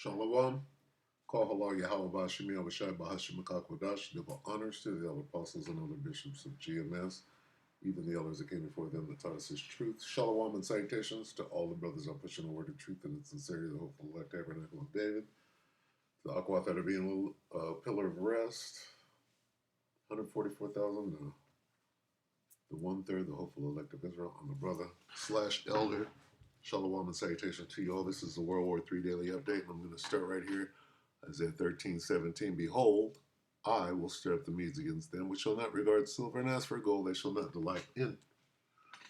Shalom. Call halal Yahweh Bashimi Abashai Bahashim Akakwadash. Give honors to the elder apostles and other bishops of GMS, even the elders that came before them that taught us his truth. Shalom and salutations to all the brothers I'm pushing the word of truth and its sincerity, the hopeful elect tabernacle of David. The Aquath that are being a pillar of rest. 144,000. The 1/3, the hopeful elect of Israel. I'm the brother/elder. Shalom and salutation to you all. This is the WW3 Daily Update, and I'm going to start right here. Isaiah 13:17. Behold, I will stir up the Medes against them, which shall not regard silver, and as for gold, they shall not delight in.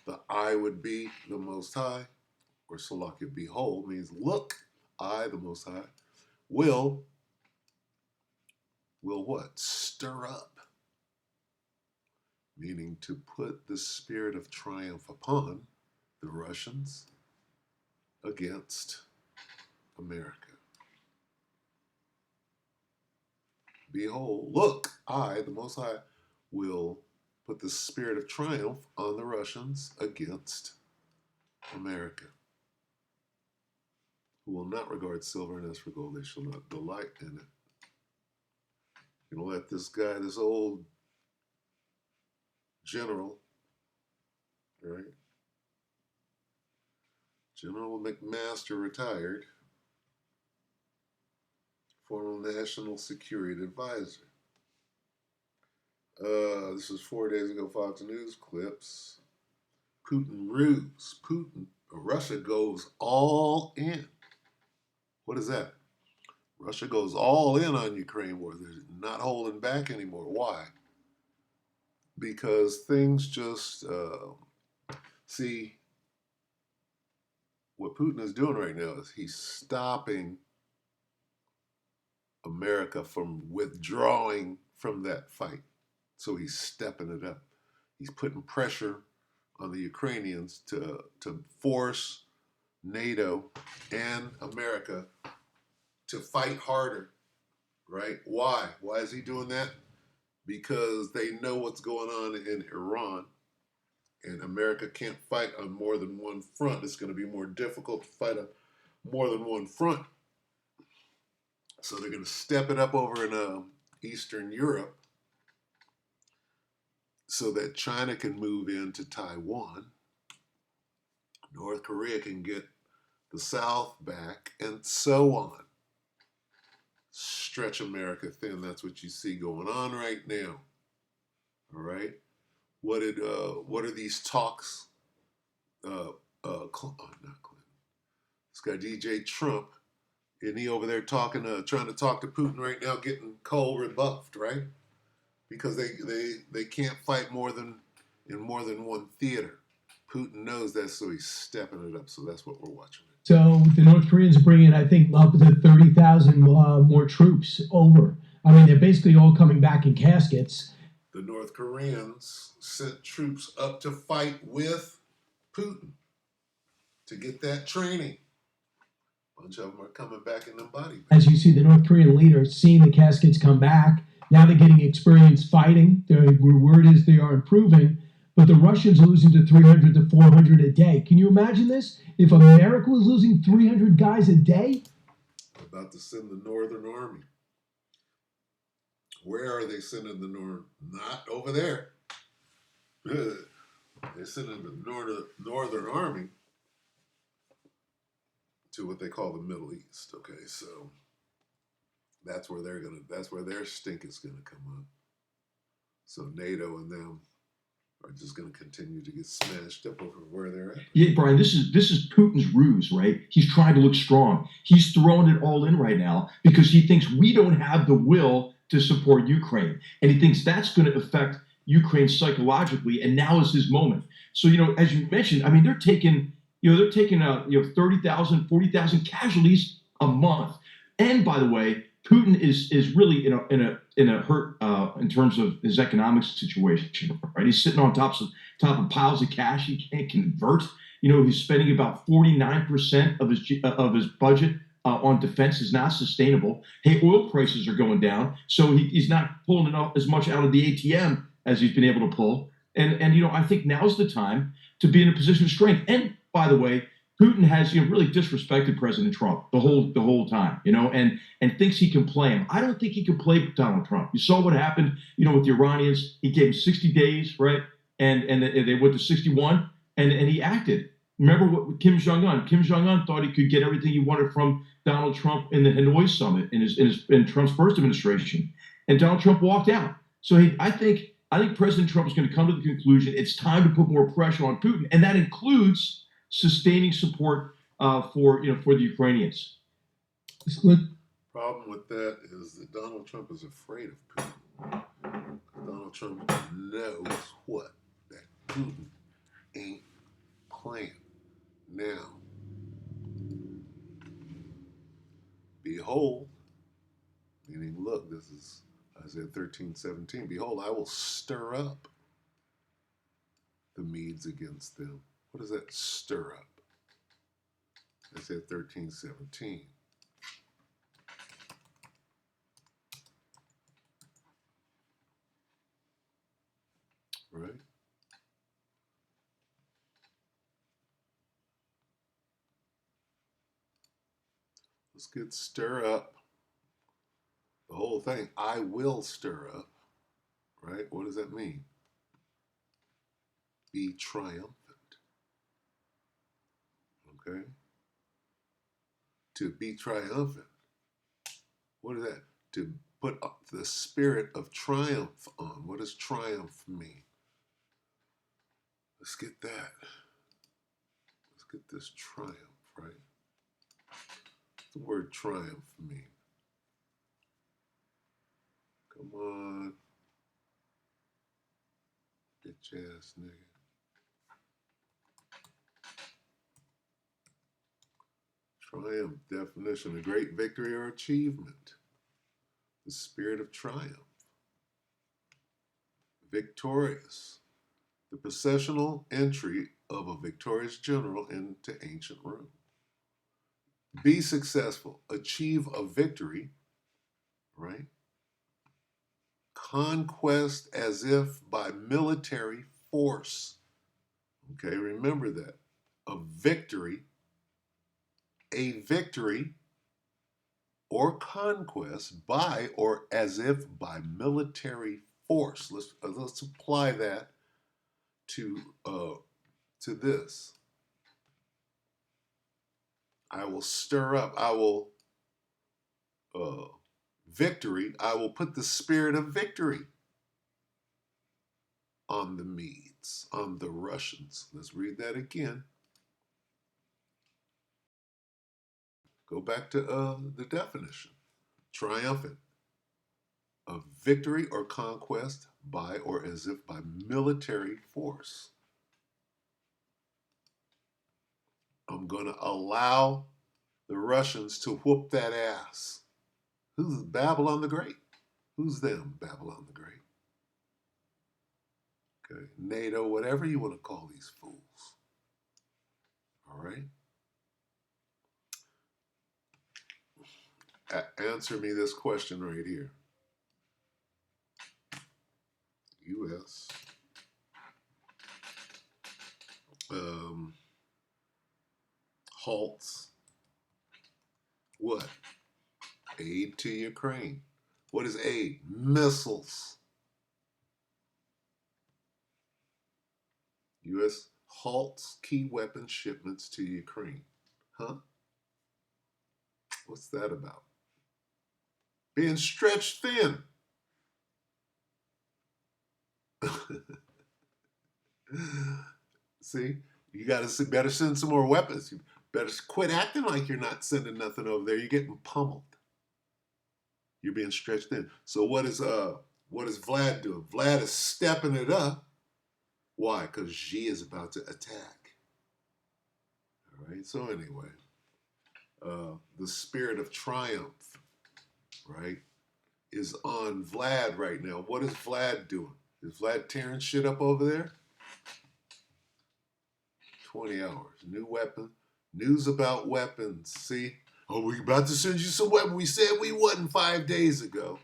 The I would be the Most High, or Salakia. Behold means look. I, the Most High, will what? Stir up. Meaning to put the spirit of triumph upon the Russians against America. Behold, look, I, the Most High, will put the spirit of triumph on the Russians against America, who will not regard silver, and as for gold, they shall not delight in it. You know, let this guy, this old general, right? General McMaster, retired, former National Security Advisor. This is 4 days ago, Fox News clips. Putin ruse. Russia goes all in. What is that? Russia goes all in on Ukraine war. They're not holding back anymore. Why? Because things just, see, what Putin is doing right now is he's stopping America from withdrawing from that fight. So he's stepping it up. He's putting pressure on the Ukrainians to force NATO and America to fight harder, right? Why? Why is he doing that? Because they know what's going on in Iran, and America can't fight on more than one front. It's going to be more difficult to fight on more than one front. So they're going to step it up over in Eastern Europe so that China can move into Taiwan. North Korea can get the South back, and so on. Stretch America thin. That's what you see going on right now. All right. What are these talks? Not Clinton. This guy DJ Trump, and he over there trying to talk to Putin right now, getting cold rebuffed, right? Because they can't fight in more than one theater. Putin knows that, so he's stepping it up. So that's what we're watching. So the North Koreans are bringing, I think, up to 30,000 more troops over. I mean, they're basically all coming back in caskets. The North Koreans sent troops up to fight with Putin to get that training. A bunch of them are coming back in the body. As you see, the North Korean leaders seeing the caskets come back. Now they're getting experience fighting. The word is they are improving. But the Russians are losing to 300 to 400 a day. Can you imagine this? If America was losing 300 guys a day? About to send the Northern Army. Where are they sending the North? Not over there. They're sending the Northern Army to what they call the Middle East. Okay, so that's where their stink is gonna come up. So NATO and them are just going to continue to get smashed up over where they're at. Yeah, Brian, this is Putin's ruse, right? He's trying to look strong. He's throwing it all in right now because he thinks we don't have the will to support Ukraine, and he thinks that's going to affect Ukraine psychologically. And now is his moment. So, as you mentioned, I mean, they're taking 30,000, 40,000 casualties a month. And by the way, Putin is really in a hurt in terms of his economic situation, right? He's sitting on top of piles of cash he can't convert. He's spending about 49% of his budget on defense is not sustainable. Hey, oil prices are going down, so he's not pulling as much out of the ATM as he's been able to pull. And I think now's the time to be in a position of strength. And by the way, Putin has, really disrespected President Trump the whole time, and thinks he can play him. I don't think he can play Donald Trump. You saw what happened, with the Iranians. He gave him 60 days, right? And they went to 61, and he acted. Remember what Kim Jong Un? Kim Jong Un thought he could get everything he wanted from Donald Trump in the Hanoi summit in Trump's first administration, and Donald Trump walked out. So I think President Trump is going to come to the conclusion it's time to put more pressure on Putin, and that includes sustaining support for the Ukrainians. Problem with that is that Donald Trump is afraid of Putin. Donald Trump knows what? That Putin ain't playing. Now, behold, meaning look, this is Isaiah 13:17. Behold, I will stir up the Medes against them. What does that stir up? Isaiah 13:17. Right? Let's get stir up. The whole thing. I will stir up. Right? What does that mean? Be triumphant. Okay? To be triumphant. What is that? To put up the spirit of triumph on. What does triumph mean? Let's get that. Let's get this triumph, right? What's the word triumph mean? Come on. Bitch ass nigga. Triumph, definition, a great victory or achievement. The spirit of triumph. Victorious. The processional entry of a victorious general into ancient Rome. Be successful. Achieve a victory, right? Conquest as if by military force. Okay, remember that. A victory or conquest by or as if by military force. Let's apply that to this. I will stir up. I will victory. I will put the spirit of victory on the Medes, on the Russians. Let's read that again. Go back to the definition. Triumphant. A victory or conquest by or as if by military force. I'm going to allow the Russians to whoop that ass. Who's Babylon the Great? Who's them, Babylon the Great? Okay, NATO, whatever you want to call these fools. All right? Answer me this question right here. U.S. Halts what? Aid to Ukraine. What is aid? Missiles. U.S. halts key weapon shipments to Ukraine. Huh? What's that about? Being stretched thin. See, you better send some more weapons. You better quit acting like you're not sending nothing over there. You're getting pummeled. You're being stretched thin. So what is Vlad doing? Vlad is stepping it up. Why? Because Xi is about to attack. All right. So anyway, the spirit of triumph, right, is on Vlad right now. What is Vlad doing? Is Vlad tearing shit up over there? 20 hours. New weapon. News about weapons. See? Oh, we're about to send you some weapons. We said we wasn't 5 days ago.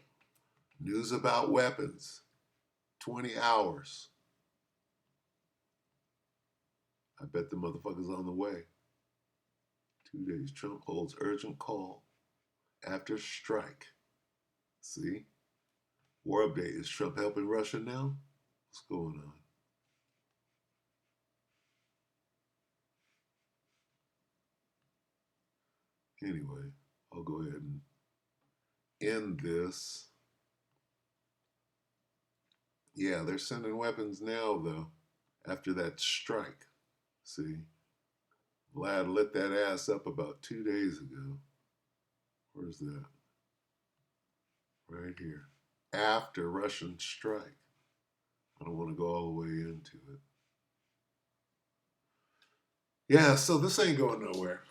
News about weapons. 20 hours. I bet the motherfucker's on the way. 2 days. Trump holds urgent call after strike. See? War update. Is Trump helping Russia now? What's going on? Anyway, I'll go ahead and end this. Yeah, they're sending weapons now, though, after that strike. See? Vlad lit that ass up about 2 days ago. Where's that? Right here. After Russian strike. I don't want to go all the way into it. Yeah, so this ain't going nowhere.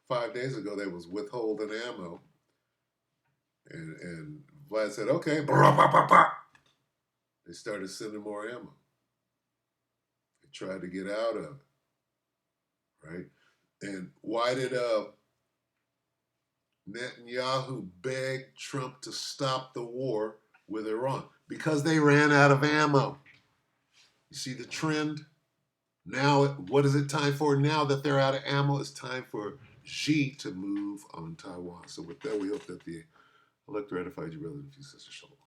5 days ago, they was withholding ammo. And Vlad said, okay. They started sending more ammo. They tried to get out of it. Right? And why did Netanyahu begged Trump to stop the war with Iran? Because they ran out of ammo. You see the trend? Now, what is it time for? Now that they're out of ammo, it's time for Xi to move on Taiwan. So with that, we hope that the elect ratified you, brothers and sisters. Shalom.